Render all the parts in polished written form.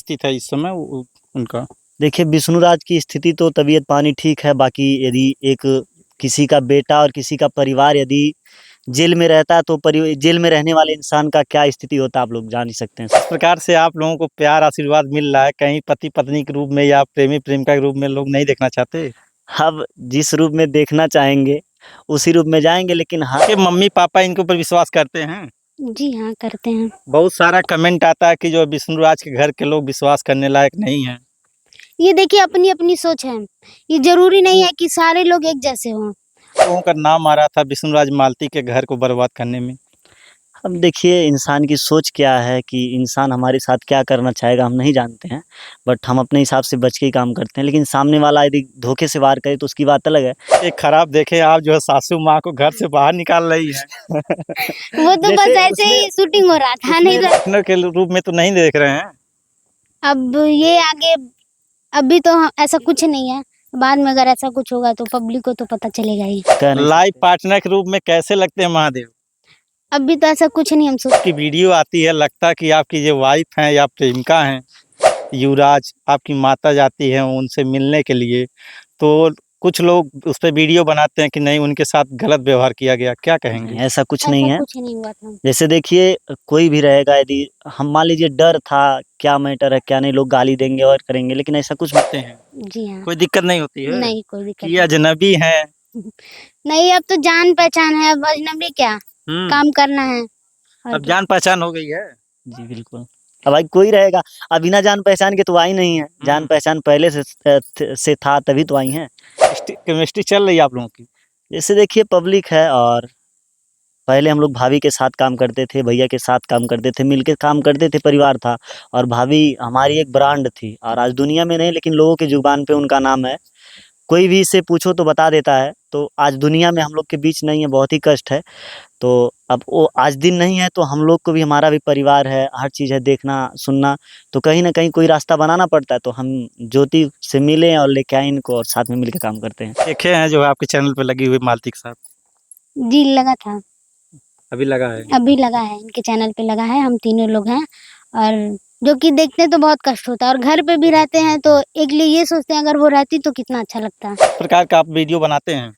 स्थिति है इस समय उनका? देखिए, विष्णुराज की स्थिति तो तबीयत पानी ठीक है, बाकी यदि एक किसी का बेटा और किसी का परिवार यदि जेल में रहता है तो जेल में रहने वाले इंसान का क्या स्थिति होता है आप लोग जान ही सकते हैं। इस प्रकार से आप लोगों को प्यार आशीर्वाद मिल रहा है, कहीं पति पत्नी के रूप में या प्रेमी प्रेमिका के रूप में लोग नहीं देखना चाहते? अब जिस रूप में देखना चाहेंगे उसी रूप में जाएंगे, लेकिन हाँ, कि मम्मी पापा इनके ऊपर विश्वास करते हैं? जी हाँ, करते हैं। बहुत सारा कमेंट आता है कि जो विष्णुराज के घर के लोग विश्वास करने लायक नहीं है। ये देखिए अपनी अपनी सोच है, ये जरूरी नहीं है कि सारे लोग एक जैसे हों। लोगों का नाम आ रहा था विष्णुराज मालती के घर को बर्बाद करने में। अब देखिए इंसान की सोच क्या है कि इंसान हमारे साथ क्या करना चाहेगा हम नहीं जानते हैं, बट हम अपने हिसाब से बच के ही काम करते हैं, लेकिन सामने वाला यदि धोखे से वार करे तो उसकी बात अलग है। एक खराब देखे आप जो है सासू माँ को घर से बाहर निकाल रही है। वो तो बस ऐसे ही शूटिंग हो रहा था, नहीं तो पार्टनर के रूप में तो नहीं देख रहे हैं। अब ये आगे अभी तो ऐसा कुछ नहीं है, बाद में अगर ऐसा कुछ होगा तो पब्लिक को तो पता चलेगा ही। कह नहीं लाइफ सकते। पार्टनर के रूप में कैसे लगते हैं महादेव? अभी तो ऐसा कुछ नहीं हम सोच। की वीडियो आती है, लगता है कि आपकी जो वाइफ हैं या प्रेमिका हैं, युवराज आपकी माता जाती है उनसे मिलने के लिए, तो कुछ लोग उस पे वीडियो बनाते हैं कि नहीं उनके साथ गलत व्यवहार किया गया, क्या कहेंगे? नहीं, ऐसा कुछ नहीं है। कुछ नहीं हुआ था। जैसे देखिए कोई भी रहेगा, यदि हम मान लीजिए डर था क्या मैटर है क्या नहीं, लोग गाली देंगे और करेंगे, लेकिन ऐसा कुछ होते हैं, जी हाँ, कोई दिक्कत नहीं होती है? नहीं कोई दिक्कत कि अजनबी है? नहीं, अब तो जान पहचान है, अब अजनबी क्या, काम करना है। अब जान पहचान हो गई है। जी बिल्कुल। अब भाई कोई रहेगा, अब बिना जान पहचान के तो आई नहीं है, जान पहचान पहले से था तभी तो आई है। केमिस्ट्री चल रही है आप लोगों की? जैसे देखिए पब्लिक है, और पहले हम लोग भाभी के साथ काम करते थे, भैया के साथ काम करते थे, मिलके काम करते थे, परिवार था, और भाभी हमारी एक ब्रांड थी, और आज दुनिया में नहीं लेकिन लोगों के जुबान पे उनका नाम है। कोई भी इससे पूछो तो बता देता है, तो आज दुनिया में हम लोग के बीच नहीं है, बहुत ही कष्ट है। तो अब वो आज दिन नहीं है तो हम लोग को भी, हमारा भी परिवार है, हर चीज़ है, देखना सुनना, तो कहीं ना कहीं कोई रास्ता बनाना पड़ता है, तो हम ज्योति से मिले और लेके आए इनको और साथ में मिलकर काम करते हैं। देखे हैं जो आपके चैनल पे लगी हुई मालती के साथ? जी लगा था, अभी लगा है? अभी लगा है, इनके चैनल पे लगा है, हम तीनों लोग हैं, और जो कि देखते हैं तो बहुत कष्ट होता है, और घर पे भी रहते हैं तो एक लिए ये सोचते हैं अगर वो रहती तो कितना अच्छा लगता। किस प्रकार का आप वीडियो बनाते हैं?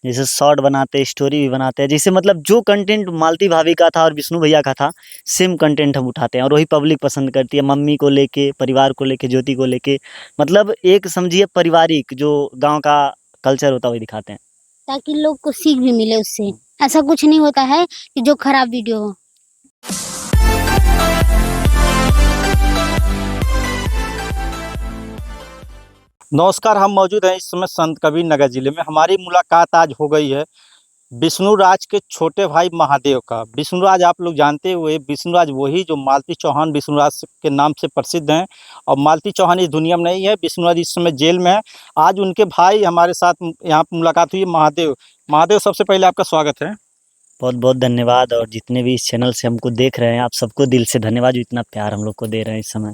जैसे शॉर्ट बनाते हैं, स्टोरी भी बनाते हैं, जैसे मतलब जो कंटेंट मालती भाभी का था और विष्णु भैया का था, सेम कंटेंट हम उठाते हैं और वही पब्लिक पसंद करती है। मम्मी को लेके, परिवार को लेके, ज्योति को लेके, मतलब एक समझिए पारिवारिक जो गांव का कल्चर होता है वही दिखाते हैं, ताकि लोग को सीख भी मिले उससे। ऐसा कुछ नहीं होता है कि जो खराब वीडियो हो। नमस्कार, हम मौजूद हैं इस समय संत कबीर नगर जिले में। हमारी मुलाकात आज हो गई है विष्णुराज के छोटे भाई महादेव का। विष्णुराज आप लोग जानते हुए, विष्णुराज वही जो मालती चौहान विष्णुराज के नाम से प्रसिद्ध हैं, और मालती चौहान इस दुनिया में नहीं है। विष्णुराज इस समय जेल में है। आज उनके भाई हमारे साथ यहाँ पर मुलाकात हुई है। महादेव, सबसे पहले आपका स्वागत है। बहुत बहुत धन्यवाद, और जितने भी इस चैनल से हमको देख रहे हैं आप सबको दिल से धन्यवाद जो इतना प्यार हम लोग को दे रहे हैं इस समय।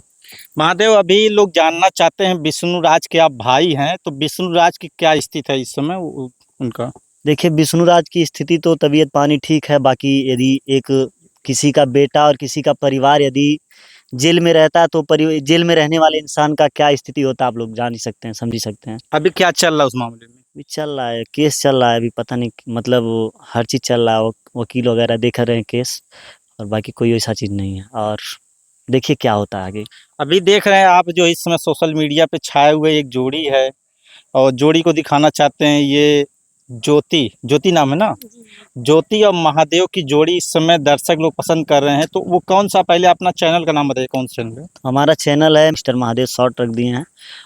महादेव, अभी लोग जानना चाहते हैं विष्णुराज के आप भाई हैं, तो विष्णुराज की क्या स्थिति है इस समय उनका? देखिए विष्णुराज की स्थिति तो तबीयत पानी ठीक है, बाकी यदि एक किसी का बेटा और किसी का परिवार यदि जेल में रहता है तो जेल में रहने वाले इंसान का क्या स्थिति होता है आप लोग जान ही सकते हैं, समझ ही सकते हैं। अभी क्या चल रहा है उस मामले में? अभी चल रहा है, केस चल रहा है, अभी पता नहीं, मतलब हर चीज़ चल रहा है, वकील वगैरह देख रहे हैं केस, और बाकी कोई ऐसा चीज़ नहीं है, और देखिए क्या होता है आगे। अभी देख रहे हैं आप जो इस समय सोशल मीडिया पे छाए हुए एक जोड़ी है, और जोड़ी को दिखाना चाहते हैं। ये ज्योति नाम है ना? ज्योति और महादेव की जोड़ी इस समय दर्शक लोग पसंद कर रहे हैं, तो वो कौन सा, पहले अपना चैनल का नाम बताइए, कौन सा चैनल है? हमारा चैनल है मिस्टर महादेव शॉर्ट रख दिए हैं,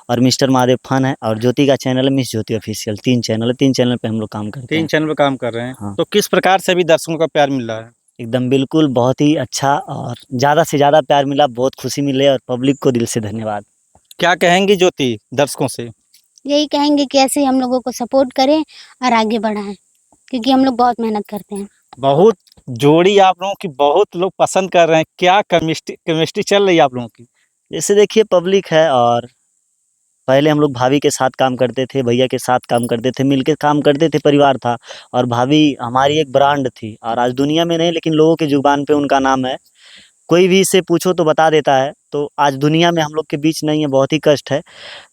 और मिस्टर महादेव फन है, और ज्योति का चैनल है मिस ज्योति ऑफिशियल। 3 चैनल है, 3 चैनल पे हम लोग काम करते हैं। 3 चैनल पे काम कर रहे हैं। हाँ। तो किस प्रकार से भी दर्शकों का प्यार मिल रहा है? एकदम बिल्कुल, बहुत ही अच्छा, और ज़्यादा से ज़्यादा प्यार मिला, बहुत खुशी मिले, और पब्लिक को दिल से धन्यवाद। क्या कहेंगी ज्योति दर्शकों से? यही कहेंगे कि ऐसे ही हम लोगों को सपोर्ट करें और आगे बढ़ाएं, क्योंकि हम लोग बहुत मेहनत करते हैं। बहुत जोड़ी आप लोगों की बहुत लोग पसंद कर रहे हैं, क्या केमिस्ट्री चल रही है आप लोगों की? जैसे देखिए पब्लिक है, और पहले हम लोग भाभी के साथ काम करते थे, भैया के साथ काम करते थे, मिलके काम करते थे, परिवार था, और भाभी हमारी एक ब्रांड थी, और आज दुनिया में नहीं लेकिन लोगों के जुबान पे उनका नाम है। कोई भी इससे पूछो तो बता देता है, तो आज दुनिया में हम लोग के बीच नहीं है, बहुत ही कष्ट है।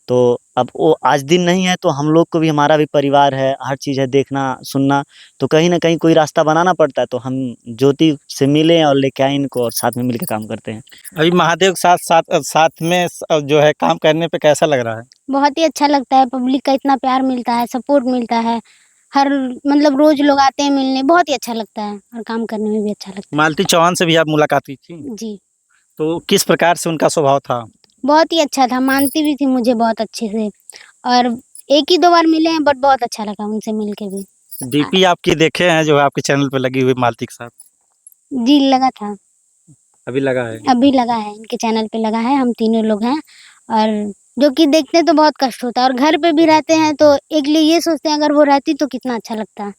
तो अब वो आज दिन नहीं है तो हम लोग को भी, हमारा भी परिवार है, हर चीज़ है, देखना सुनना, तो कहीं ना कहीं कोई रास्ता बनाना पड़ता है। तो हम ज्योति से मिले और लेके आए इनको और साथ में मिलकर काम करते हैं। अभी महादेव के साथ साथ साथ में जो है काम करने पे कैसा लग रहा है? बहुत ही अच्छा लगता है, पब्लिक का इतना प्यार मिलता है, सपोर्ट मिलता है, हर मतलब रोज लोग आते हैं मिलने, बहुत ही अच्छा लगता है और काम करने में भी अच्छा लगता मालती चौहान से भी आप मुलाकात की थी, है। जी, तो किस प्रकार से उनका स्वभाव था? बहुत ही अच्छा था, मानती भी थी मुझे बहुत अच्छे से, और एक ही दो बार मिले हैं बट बहुत अच्छा लगा उनसे मिल के भी। डीपी आपकी देखे हैं जो आपके चैनल पे लगी हुई मालती के साथ? जी लगा था, अभी लगा है? अभी लगा है, इनके चैनल पे लगा है, हम तीनों लोग हैं, और जो कि देखते हैं तो बहुत कष्ट होता है, और घर पे भी रहते हैं तो एक लिए ये सोचते हैं अगर वो रहती तो कितना अच्छा लगता।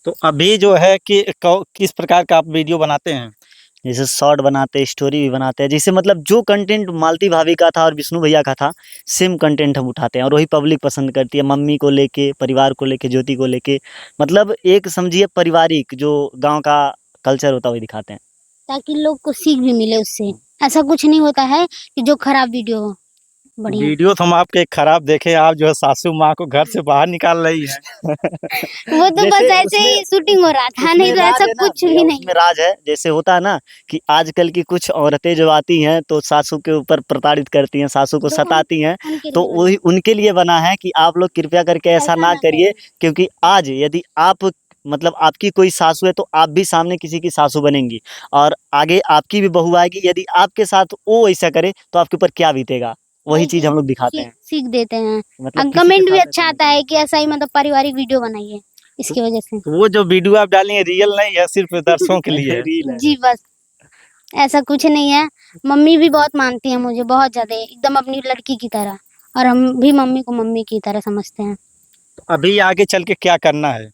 तो अभी जो है कि किस प्रकार का आप वीडियो बनाते हैं? जैसे शॉर्ट बनाते हैं, स्टोरी भी बनाते हैं, जैसे मतलब जो कंटेंट मालती भाभी का था और विष्णु भैया का था, सेम कंटेंट हम उठाते हैं और वही पब्लिक पसंद करती है। मम्मी को लेके, परिवार को लेके, ज्योति को लेके, मतलब एक समझिए पारिवारिक जो गांव का कल्चर होता है वही दिखाते हैं। ताकि लोग को सीख भी मिले उससे, ऐसा कुछ नहीं होता है कि जो खराब वीडियो हो। बढ़िया, वीडियो तो हम आपके खराब देखे, आप जो है सासू माँ को घर से बाहर निकाल रही है। वो तो बस जैसे ऐसे ही शूटिंग हो रहा था, नहीं तो राज ऐसा है ना कुछ भैया, भी नहीं। उसमें राज है। जैसे होता है ना कि आजकल की कुछ औरतें जो आती हैं तो सासू के ऊपर प्रताड़ित करती हैं, सासू को तो सताती हैं, उनके तो लिए बना वही उनके लिए बना है कि आप लोग कृपया करके ऐसा ना करिए। क्योंकि आज यदि आप मतलब आपकी कोई सासू है तो आप भी सामने किसी की सासू बनेंगी, और आगे आपकी भी बहू आएगी, यदि आपके साथ वो ऐसा करे तो आपके ऊपर क्या बीतेगा, वही चीज हम लोग दिखाते हैं। सीख देते हैं। मतलब किसी के कमेंट भी साथ अच्छा ऐसा आता है कि ऐसा ही मतलब पारिवारिक वीडियो बनाइए, इसकी वजह से। तो वो जो वीडियो आप डालेंगे रियल नहीं है, सिर्फ दर्शकों के लिए है। रील है। जी बस, ऐसा कुछ नहीं है। मम्मी भी बहुत मानती है मुझे, बहुत ज्यादा, एकदम अपनी लड़की की तरह, और हम भी मम्मी को मम्मी की तरह समझते हैं। अभी आगे चल के क्या करना है?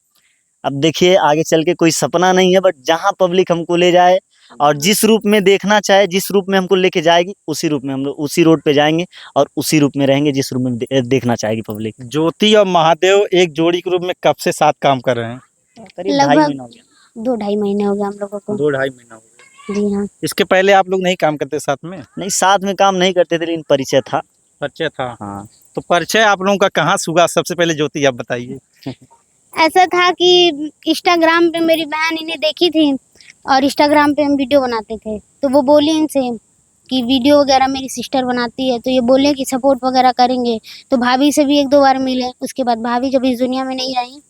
अब देखिए आगे चल के कोई सपना नहीं है, बट जहाँ पब्लिक हमको ले जाए और जिस रूप में देखना चाहे, जिस रूप में हमको लेके जाएगी, उसी रूप में हम लोग उसी रोड पे जाएंगे और उसी रूप में रहेंगे जिस रूप में देखना चाहेगी पब्लिक। ज्योति और महादेव एक जोड़ी के रूप में कब से साथ काम कर रहे हैं? करीब 2.5 लगभग महीना हो गया। 2-2.5 महीने हो गए हम लोगों को। 2-2.5 महीना हो गया। जी हाँ। इसके पहले आप लोग नहीं काम करते साथ में? नहीं, साथ में काम नहीं करते थे लेकिन परिचय था। परिचय था? हाँ। तो परिचय आप लोगों का कहाँ हुआ? सबसे पहले ज्योति आप बताइए। ऐसा था कि इंस्टाग्राम पे मेरी बहन इन्हें देखी थी, और इंस्टाग्राम पे हम वीडियो बनाते थे, तो वो बोली इनसे कि वीडियो वगैरह मेरी सिस्टर बनाती है, तो ये बोले कि सपोर्ट वगैरह करेंगे। तो भाभी से भी 1-2 बार मिले, उसके बाद भाभी जब इस दुनिया में नहीं रही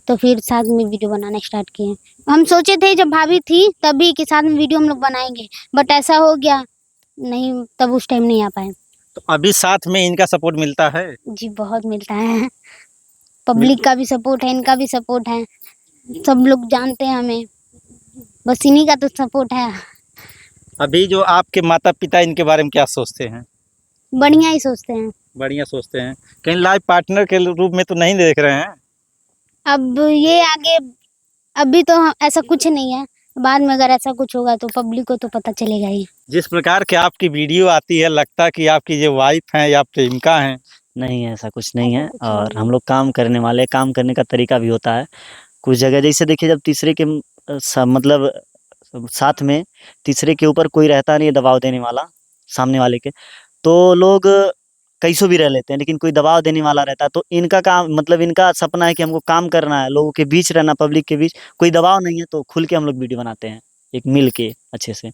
तो फिर साथ में वीडियो बनाना स्टार्ट किए। हम सोचे थे जब भाभी थी तभी कि साथ में वीडियो हम लोग बनाएंगे, बट ऐसा हो गया नहीं, तब उस टाइम नहीं आ पाए। तो अभी साथ में इनका सपोर्ट मिलता है? जी बहुत मिलता है, पब्लिक का भी सपोर्ट है, इनका भी सपोर्ट है, सब लोग जानते हैं हमें, बस इन्हीं का तो सपोर्ट है। अभी जो आपके माता पिता इनके बारे में क्या सोचते हैं? बढ़िया ही सोचते हैं। बढ़िया सोचते हैं। कहीं लाइफ पार्टनर के रूप में तो नहीं देख रहे हैं? अब ये आगे, अभी तो ऐसा कुछ नहीं है, बाद में अगर ऐसा कुछ होगा तो पब्लिक को तो पता चलेगा ही। जिस प्रकार की आपकी वीडियो आती है लगता है कि आपकी जो वाइफ हैं या प्रेमिका हैं। नहीं, ऐसा कुछ नहीं ऐसा है। कुछ और नहीं है। हम लोग काम करने वाले, काम करने का तरीका भी होता है। कुछ जगह जैसे देखिए, जब तीसरे के मतलब साथ में तीसरे के ऊपर कोई रहता नहीं है दबाव देने वाला सामने वाले के, तो लोग कैसो भी रह लेते हैं, लेकिन कोई दबाव देने वाला रहता है। तो इनका काम मतलब इनका सपना है कि हमको काम करना है, लोगों के बीच रहना, पब्लिक के बीच, कोई दबाव नहीं है, तो खुल के हम लोग वीडियो बनाते हैं, एक मिल के अच्छे से।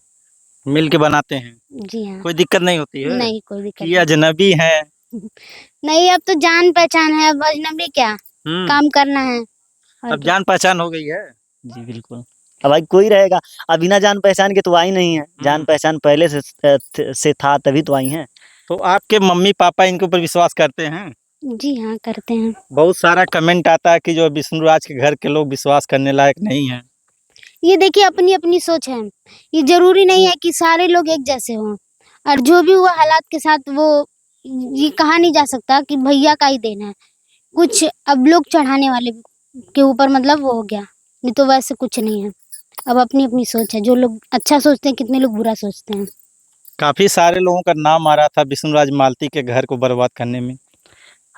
मिल के बनाते हैं? जी हाँ। कोई दिक्कत नहीं होती है? नहीं, कोई दिक्कत कि अजनबी है? नहीं, अब तो जान पहचान है, अब अजनबी क्या, काम करना है। और अब क्या। जान पहचान हो गई है? जी बिल्कुल। अब भाई कोई रहेगा, अब बिना जान पहचान के तो आई नहीं है, जान पहचान पहले से था तभी तो आई है। तो आपके मम्मी पापा इनके ऊपर विश्वास करते हैं? जी हाँ, करते हैं। बहुत सारा कमेंट आता है कि जो विष्णुराज के घर के लोग विश्वास करने लायक नहीं है। ये देखिए अपनी अपनी सोच है, ये जरूरी नहीं है कि सारे लोग एक जैसे हों, और जो भी हुआ हालात के साथ वो ये कहा नहीं जा सकता कि भैया का ही देना है, कुछ अब लोग चढ़ाने वाले के ऊपर मतलब वो हो गया, नहीं तो वैसे कुछ नहीं है। अब अपनी अपनी सोच है, जो लोग अच्छा सोचते हैं, कितने लोग बुरा सोचते हैं। काफी सारे लोगों का नाम आ रहा था विष्णुराज मालती के घर को बर्बाद करने में।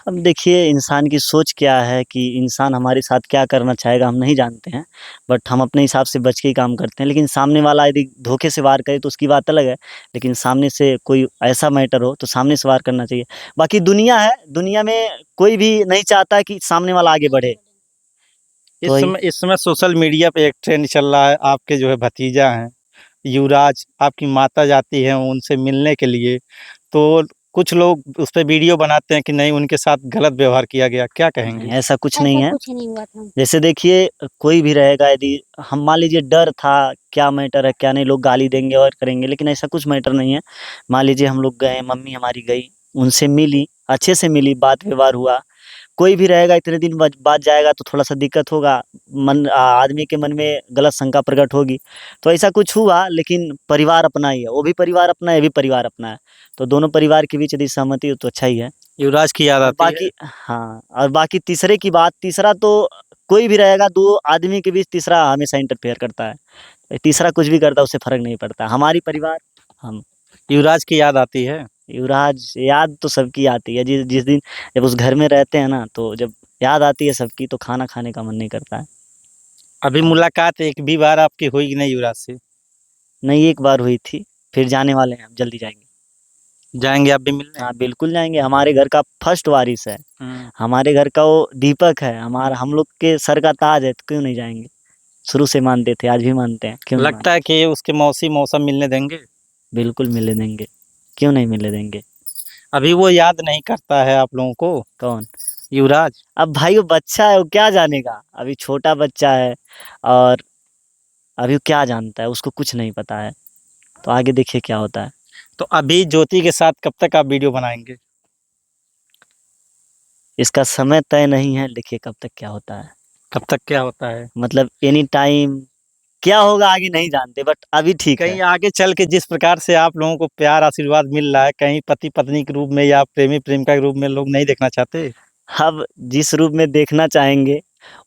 अब देखिए इंसान की सोच क्या है कि इंसान हमारे साथ क्या करना चाहेगा हम नहीं जानते हैं, बट हम अपने हिसाब से बच के ही काम करते हैं। लेकिन सामने वाला यदि धोखे से वार करे तो उसकी बात अलग है, लेकिन सामने से कोई ऐसा मैटर हो तो सामने से वार करना चाहिए। बाकी दुनिया है, दुनिया में कोई भी नहीं चाहता कि सामने वाला आगे बढ़े। इस तो वही समय सोशल मीडिया पे एक ट्रेंड चल रहा है, आपके जो है भतीजा हैं युवराज, आपकी माता जाती हैं उनसे मिलने के लिए, तो कुछ लोग उस पे वीडियो बनाते हैं कि नहीं उनके साथ गलत व्यवहार किया गया, क्या कहेंगे? ऐसा कुछ नहीं ऐसा है। कुछ नहीं हुआ था। जैसे देखिए कोई भी रहेगा, यदि हम मान लीजिए डर था क्या मैटर है क्या नहीं, लोग गाली देंगे और करेंगे, लेकिन ऐसा कुछ मैटर नहीं है। मान लीजिए हम लोग गए, मम्मी हमारी गई, उनसे मिली, अच्छे से मिली, बात व्यवहार हुआ। कोई भी रहेगा इतने दिन बाद जाएगा तो थोड़ा सा दिक्कत होगा, आदमी के मन में गलत शंका प्रकट होगी। तो ऐसा कुछ हुआ, लेकिन परिवार अपना ही है, वो भी परिवार अपना है, ये भी परिवार अपना है, तो दोनों परिवार के बीच यदि सहमति हो तो अच्छा ही है। युवराज की याद और आती है? बाकी हाँ, और बाकी तीसरे की बात, तीसरा तो कोई भी रहेगा, दो आदमी के बीच तीसरा हमेशा इंटरफेयर करता है। तीसरा कुछ भी करता है उससे फर्क नहीं पड़ता, हमारी परिवार हम। युवराज की याद आती है? युवराज याद तो सबकी आती है, जिस जिस दिन जब उस घर में रहते हैं ना, तो जब याद आती है सबकी तो खाना खाने का मन नहीं करता है। अभी मुलाकात एक भी बार आपकी हुई कि नहीं युवराज से? नहीं, एक बार हुई थी, फिर जाने वाले हैं, अब जल्दी जाएंगे। जाएंगे आप भी मिलने? हाँ बिल्कुल जाएंगे, हमारे घर का फर्स्ट वारिस है, हमारे घर का वो दीपक है, हमारा हम लोग के सर का ताज है, तो क्यों नहीं जाएंगे। शुरू से मानते थे, आज भी मानते हैं, क्यों नहीं लगता है कि उसके मौसी मौसम मिलने देंगे? बिल्कुल मिलने देंगे, क्यों नहीं मिलने देंगे। अभी वो याद नहीं करता है आप लोगों को? कौन? युवराज? अब भाई वो बच्चा है, वो क्या जानेगा, अभी छोटा बच्चा है, और अभी वो क्या जानता है, उसको कुछ नहीं पता है, तो आगे देखिए क्या होता है। तो अभी ज्योति के साथ कब तक आप वीडियो बनाएंगे? इसका समय तय नहीं है, देखिए कब तक क्या होता है, कब तक क्या होता है? मतलब एनी टाइम क्या होगा आगे नहीं जानते, बट अभी ठीक है। कहीं आगे चल के जिस प्रकार से आप लोगों को प्यार आशीर्वाद मिल रहा है, कहीं पति पत्नी के रूप में या प्रेमी प्रेमिका के रूप में लोग नहीं देखना चाहते? अब जिस रूप में देखना चाहेंगे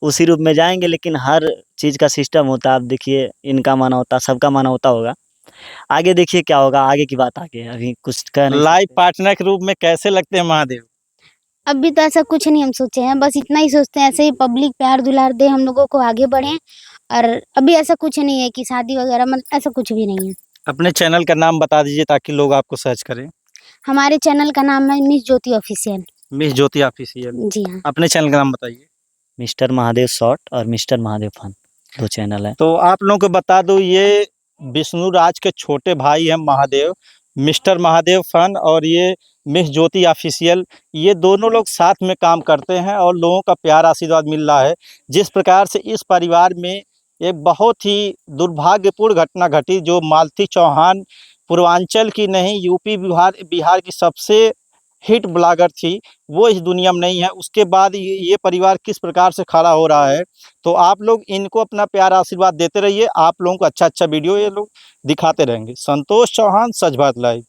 उसी रूप में जाएंगे, लेकिन हर चीज़ का सिस्टम होता है। आप देखिए इनका माना होता, सबका माना होता होगा, आगे देखिए क्या होगा, आगे की बात आगे है, अभी कुछ कह नहीं लाइफ सकते। पार्टनर के रूप में कैसे लगते हैं महादेव? अभी तो ऐसा कुछ नहीं हम सोचे हैं, बस इतना ही सोचते हैं ऐसे ही पब्लिक प्यार दुलार दे, हम लोगों को आगे बढ़ें। और अभी ऐसा कुछ नहीं है कि शादी वगैरह, मतलब ऐसा कुछ भी नहीं है। अपने चैनल का नाम बता दीजिए ताकि लोग आपको सर्च करें। हमारे चैनल का नाम है मिस ज्योति ऑफिशियल। मिस ज्योति ऑफिशियल। जी हाँ। अपने चैनल का नाम बताइए। मिस्टर महादेव शॉर्ट और मिस्टर महादेव फन, दो चैनल है। तो आप लोगों को बता दूं, ये विष्णु राज के छोटे भाई हैं महादेव, मिस्टर महादेव फन, और ये मिस ज्योति ऑफिशियल, ये दोनों लोग साथ में काम करते हैं और लोगों का प्यार आशीर्वाद मिल रहा है। जिस प्रकार से इस परिवार में एक बहुत ही दुर्भाग्यपूर्ण घटना घटी, जो मालती चौहान पूर्वांचल की नहीं यूपी बिहार बिहार की सबसे हिट ब्लॉगर थी, वो इस दुनिया में नहीं है। उसके बाद ये परिवार किस प्रकार से खड़ा हो रहा है। तो आप लोग इनको अपना प्यार आशीर्वाद देते रहिए, आप लोगों को अच्छा अच्छा वीडियो ये लोग दिखाते रहेंगे। संतोष चौहान, सच बात लाइव।